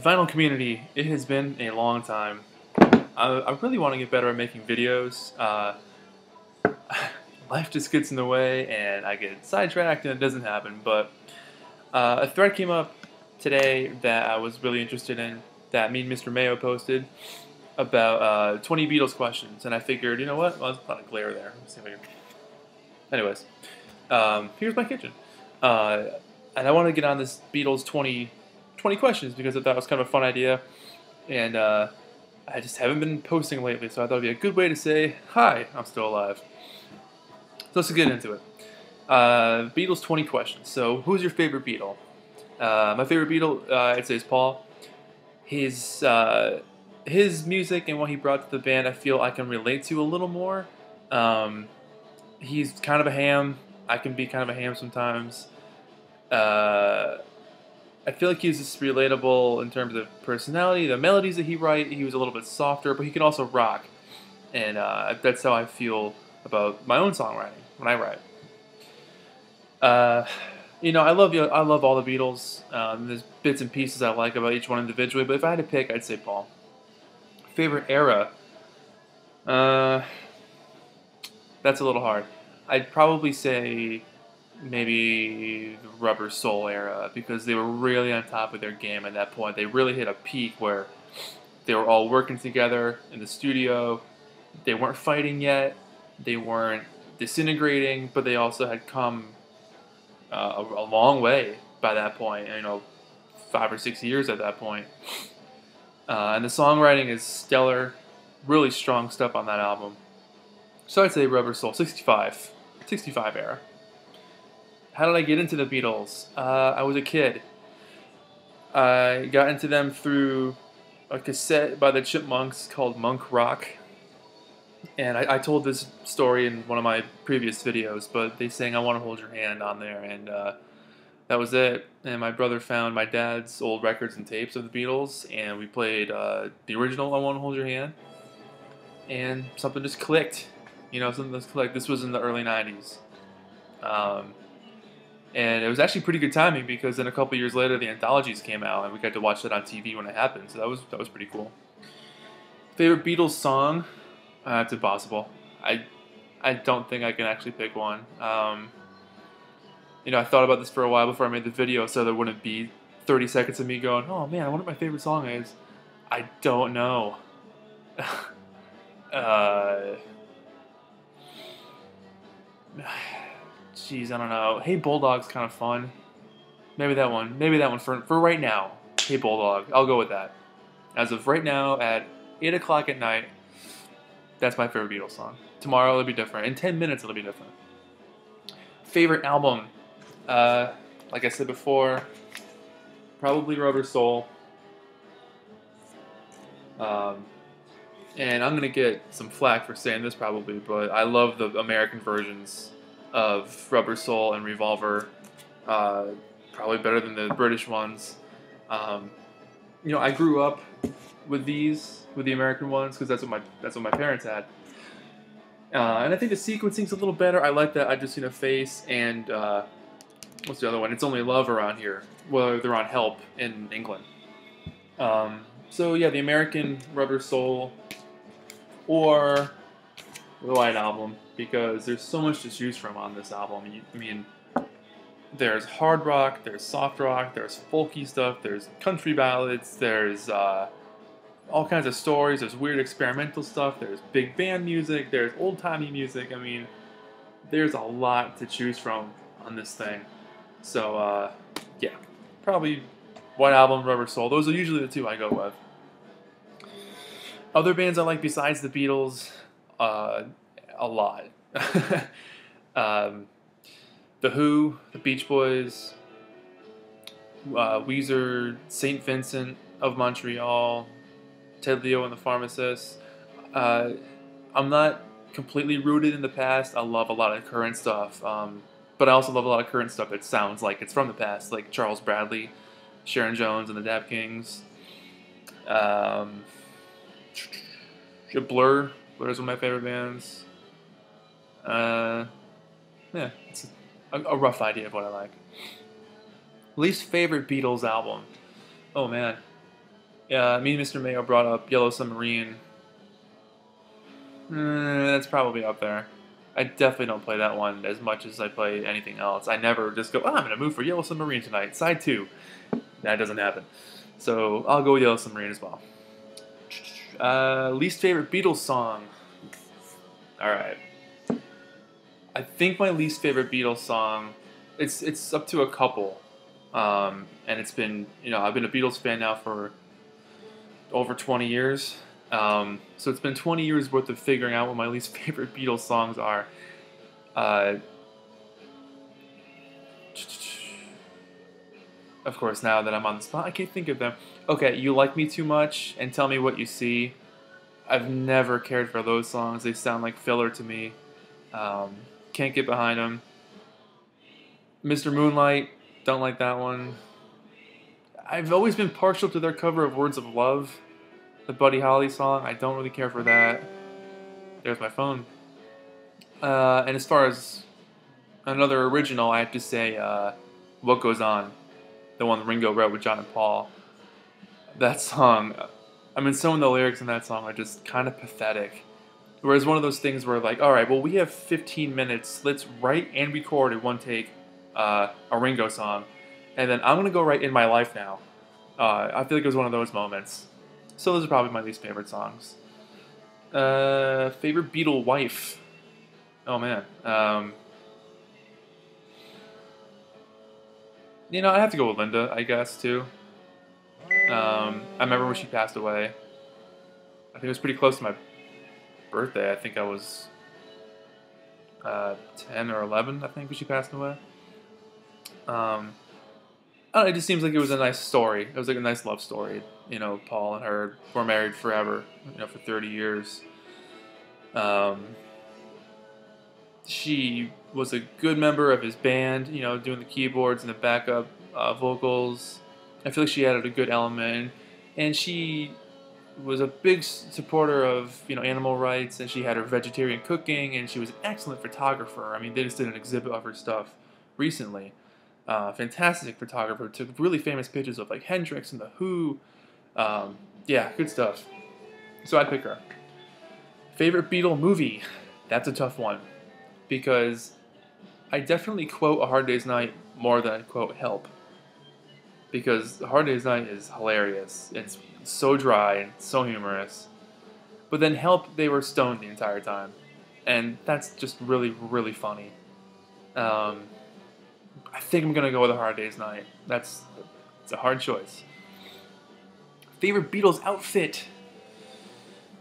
Vinyl community, it has been a long time. I really want to get better at making videos. Life just gets in the way and I get sidetracked and it doesn't happen. But a thread came up today that I was really interested in that me and Mr. Mayo posted about 20 Beatles questions. And I figured, you know what? Well, there's a lot of glare there. Let's see if I can... Anyways, here's my kitchen. Uh, and I want to get on this Beatles 20 questions because I thought it was kind of a fun idea. And I just haven't been posting lately, so I thought it'd be a good way to say, hi, I'm still alive. So let's get into it. Beatles 20 questions. So who's your favorite Beatle? My favorite Beatle, I'd say, is Paul. His music and what he brought to the band, I feel I can relate to a little more. He's kind of a ham. I can be kind of a ham sometimes. I feel like he's just relatable in terms of personality. The melodies that he writes, he was a little bit softer, but he can also rock. And that's how I feel about my own songwriting when I write. I love all the Beatles. There's bits and pieces I like about each one individually, but if I had to pick, I'd say Paul. Favorite era? That's a little hard. I'd probably say maybe the Rubber Soul era because they were really on top of their game at that point. They really hit a peak where they were all working together in the studio. They weren't fighting yet. They weren't disintegrating, but they also had come a long way by that point. 5 or 6 years at that point. And the songwriting is stellar. Really strong stuff on that album. So I'd say Rubber Soul, 65 era. How did I get into the Beatles? I was a kid. I got into them through a cassette by the Chipmunks called Monk Rock. And I told this story in one of my previous videos, but they sang I Want to Hold Your Hand on there, and that was it. And my brother found my dad's old records and tapes of the Beatles, and we played the original I Want to Hold Your Hand, and something just clicked. Something just clicked. This was in the early 90s. And it was actually pretty good timing because then a couple years later the anthologies came out and we got to watch that on TV when it happened. So that was pretty cool. Favorite Beatles song? It's impossible. I don't think I can actually pick one. I thought about this for a while before I made the video, so there wouldn't be 30 seconds of me going, "Oh man, I wonder what my favorite song is." I don't know. Jeez, I don't know. Hey Bulldog's kind of fun. Maybe that one. Maybe that one for right now. Hey Bulldog. I'll go with that. As of right now, at 8 o'clock at night, that's my favorite Beatles song. Tomorrow it'll be different. In 10 minutes it'll be different. Favorite album? Like I said before, probably Rubber Soul. And I'm going to get some flack for saying this probably, but I love the American versions of Rubber Soul and Revolver. Probably better than the British ones. I grew up with the American ones because that's what my parents had. And I think the sequencing's a little better. I like that I Just Seen a Face and what's the other one? It's Only Love around here. Well, they're on Help in England. So yeah, the American Rubber Soul or the White Album because there's so much to choose from on this album. There's hard rock, there's soft rock, there's folky stuff, there's country ballads, there's all kinds of stories, there's weird experimental stuff, there's big band music, there's old-timey music. There's a lot to choose from on this thing. So, yeah, probably White Album, Rubber Soul. Those are usually the two I go with. Other bands I like besides the Beatles, a lot. The Who, the Beach Boys, Weezer, St. Vincent of Montreal, Ted Leo and the Pharmacists. I'm not completely rooted in the past. I love a lot of current stuff, but I also love a lot of current stuff that sounds like it's from the past, like Charles Bradley, Sharon Jones, and the Dap Kings. Blur. Blur is one of my favorite bands. Yeah, it's a rough idea of what I like. Least favorite Beatles album? Oh man. Me and Mr. Mayo brought up Yellow Submarine. That's probably up there. I definitely don't play that one as much as I play anything else. I never just go, I'm in a mood for Yellow Submarine tonight, side 2. That doesn't happen. So I'll go with Yellow Submarine as well. Least favorite Beatles song. Alright. I think my least favorite Beatles song, it's up to a couple. And it's been, I've been a Beatles fan now for over 20 years. So it's been 20 years worth of figuring out what my least favorite Beatles songs are. Of course, now that I'm on the spot, I can't think of them. Okay, You Like Me Too Much and Tell Me What You See. I've never cared for those songs. They sound like filler to me. Can't get behind them. Mr. Moonlight, don't like that one. I've always been partial to their cover of Words of Love, the Buddy Holly song. I don't really care for that. There's my phone. And as far as another original, I have to say What Goes On, the one Ringo wrote with John and Paul. That song, some of the lyrics in that song are just kind of pathetic. Whereas one of those things where like, all right, well, we have 15 minutes. Let's write and record in one take a Ringo song. And then I'm going to go write In My Life now. I feel like it was one of those moments. So those are probably my least favorite songs. Favorite Beatle wife? Oh, man. I have to go with Linda, I guess, too. I remember when she passed away. I think it was pretty close to my birthday. I think I was 10 or 11, I think, when she passed away. I don't know, it just seems like it was a nice story. It was like a nice love story. Paul and her were married forever, for 30 years. She was a good member of his band, doing the keyboards and the backup vocals. I feel like she added a good element. And she was a big supporter of, animal rights, and she had her vegetarian cooking, and she was an excellent photographer. They just did an exhibit of her stuff recently. Fantastic photographer, took really famous pictures of like Hendrix and The Who. Yeah, good stuff. So I'd pick her. Favorite Beatle movie? That's a tough one, because I definitely quote A Hard Day's Night more than I quote Help. Because A Hard Day's Night is hilarious. It's so dry and so humorous. But then Help, they were stoned the entire time. And that's just really, really funny. I think I'm going to go with A Hard Day's Night. It's a hard choice. Favorite Beatles outfit?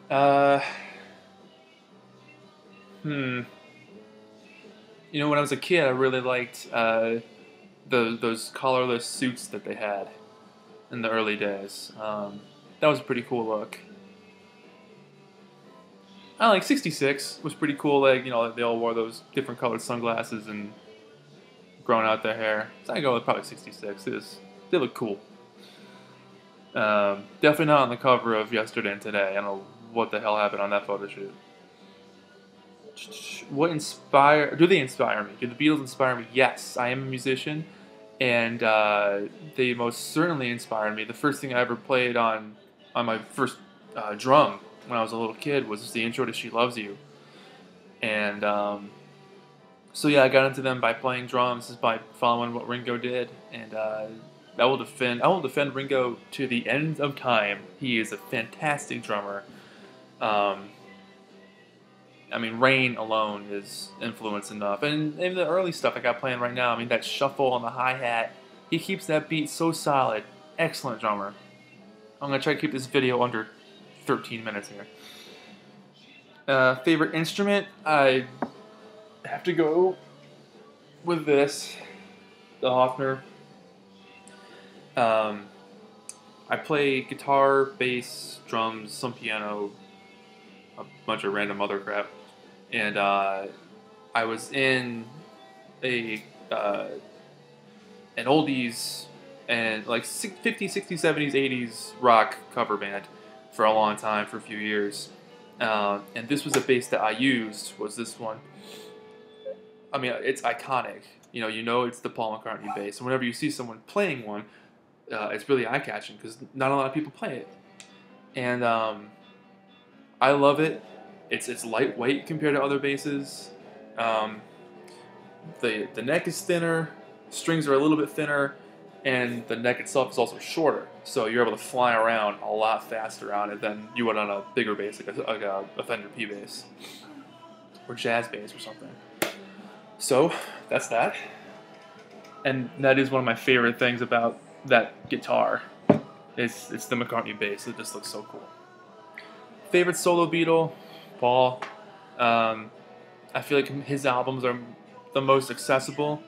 When I was a kid, I really liked those collarless suits that they had in the early days. That was a pretty cool look. I like 66 was pretty cool. Like, they all wore those different colored sunglasses and growing out their hair. So I go with probably 66. They look cool. Definitely not on the cover of Yesterday and Today. I don't know what the hell happened on that photo shoot. Do they inspire me? Do the Beatles inspire me? Yes, I am a musician, and they most certainly inspired me. The first thing I ever played on my first drum when I was a little kid was the intro to She Loves You. And so yeah, I got into them by playing drums, just by following what Ringo did, and I will defend Ringo to the end of time. He is a fantastic drummer. Rain alone is influence enough. And in the early stuff I got playing right now, that shuffle on the hi-hat, he keeps that beat so solid. Excellent drummer. I'm going to try to keep this video under 13 minutes here. Favorite instrument? I have to go with this, the Hofner. I play guitar, bass, drums, some piano, a bunch of random other crap. And I was in an oldies and like 50s, 60s, 70s, 80s rock cover band for a long time, for a few years. And this was a bass that I used, was this one. It's iconic. It's the Paul McCartney bass. And whenever you see someone playing one, it's really eye-catching because not a lot of people play it. and I love it. It's lightweight compared to other basses. Um, the neck is thinner, strings are a little bit thinner, and the neck itself is also shorter. So you're able to fly around a lot faster on it than you would on a bigger bass, like a Fender P bass or jazz bass or something. So that's that, and that is one of my favorite things about that guitar. It's the McCartney bass. It just looks so cool. Favorite solo Beatle, Paul. I feel like his albums are the most accessible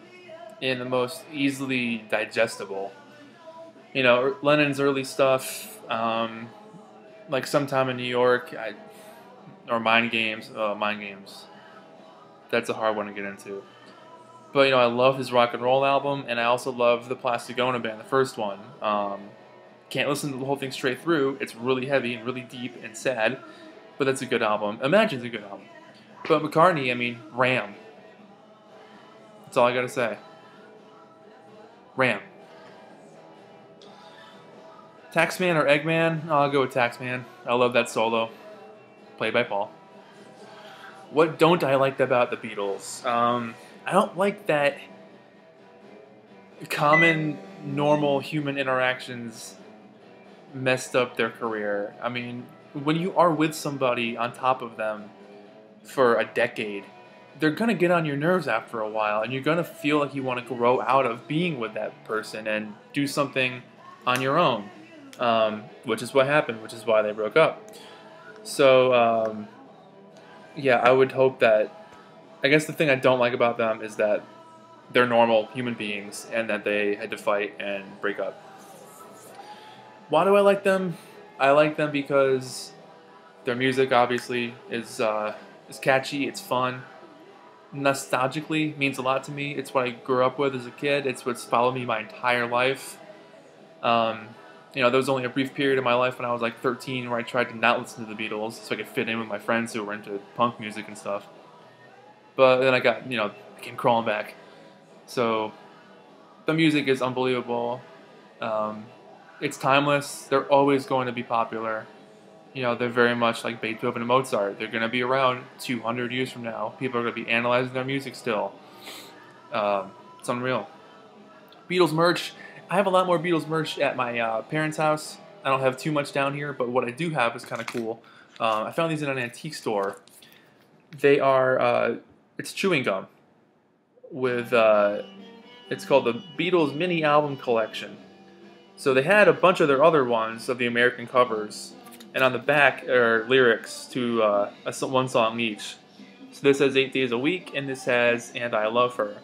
and the most easily digestible. You know, Lennon's early stuff, like Sometime in New York, or Mind Games. Mind Games. That's a hard one to get into. But you know, I love his rock and roll album, and I also love the Plastic Ono Band, the first one. Can't listen to the whole thing straight through. It's really heavy and really deep and sad, but that's a good album. Imagine's a good album. But McCartney, I mean, Ram. That's all I gotta say. Ram. Taxman or Eggman? I'll go with Taxman. I love that solo. Played by Paul. What don't I like about the Beatles? I don't like that common, normal human interactions messed up their career. I mean, when you are with somebody on top of them for a decade, they're gonna get on your nerves after a while, and you're gonna feel like you want to grow out of being with that person and do something on your own, which is what happened, which is why they broke up. So, yeah, I would hope that. I guess the thing I don't like about them is that they're normal human beings and that they had to fight and break up. Why do I like them? I like them because their music obviously is catchy, it's fun. Nostalgically means a lot to me. It's what I grew up with as a kid. It's what's followed me my entire life. You know, there was only a brief period in my life when I was like 13 where I tried to not listen to the Beatles so I could fit in with my friends who were into punk music and stuff. But then I got, came crawling back. So the music is unbelievable. It's timeless. They're always going to be popular. You know, they're very much like Beethoven and Mozart. They're going to be around 200 years from now. People are going to be analyzing their music still. It's unreal. Beatles merch. I have a lot more Beatles merch at my parents' house. I don't have too much down here, but what I do have is kind of cool. I found these in an antique store. They are, it's chewing gum with, it's called the Beatles Mini Album Collection. So they had a bunch of their other ones of the American covers, and on the back are lyrics to one song each. So this has 8 Days a Week, and this has And I Love Her.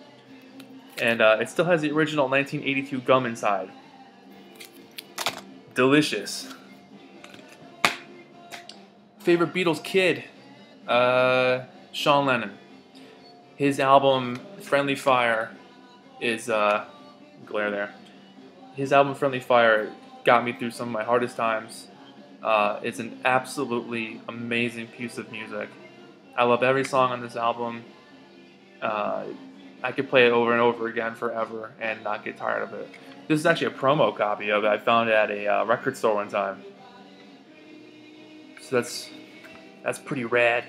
And it still has the original 1982 gum inside. Delicious. Favorite Beatles kid? Sean Lennon. His album Friendly Fire is glare there. His album Friendly Fire got me through some of my hardest times. It's an absolutely amazing piece of music. I love every song on this album. I could play it over and over again forever and not get tired of it. This is actually a promo copy of it. I found it at a record store one time. So that's pretty rad.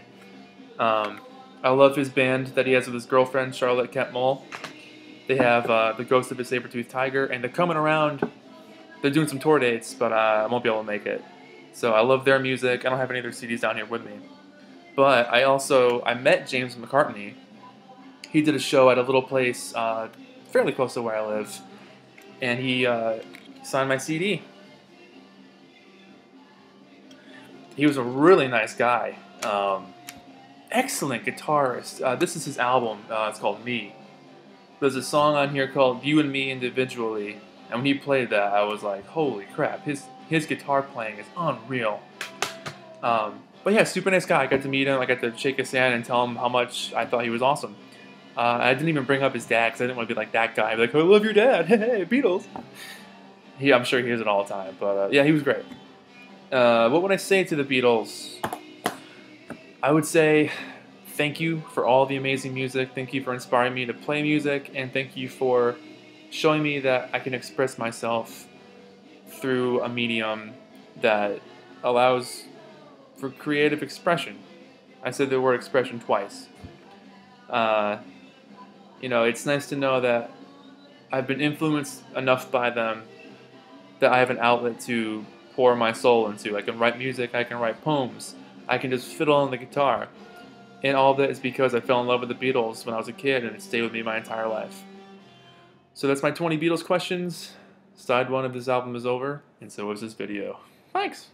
I love his band that he has with his girlfriend, Charlotte Kent Mull. They have The Ghost of a Saber-Toothed Tiger, and they're coming around. They're doing some tour dates, but I won't be able to make it. So I love their music. I don't have any of their CDs down here with me. But I met James McCartney. He did a show at a little place fairly close to where I live, and he signed my CD. He was a really nice guy. Excellent guitarist. This is his album. It's called Me. There's a song on here called You and Me Individually, and when he played that, I was like, holy crap, his guitar playing is unreal. But yeah, super nice guy. I got to meet him. I got to shake his hand and tell him how much I thought he was awesome. I didn't even bring up his dad because I didn't want to be like that guy. I'd be like, I love your dad. Hey, Beatles. I'm sure he hears it all the time. But yeah, he was great. What would I say to the Beatles? I would say thank you for all the amazing music. Thank you for inspiring me to play music. And thank you for showing me that I can express myself through a medium that allows for creative expression. I said the word expression twice. Uh, it's nice to know that I've been influenced enough by them that I have an outlet to pour my soul into. I can write music, I can write poems, I can just fiddle on the guitar. And all of that is because I fell in love with the Beatles when I was a kid, and it stayed with me my entire life. So that's my 20 Beatles questions. Side one of this album is over, and so is this video. Thanks!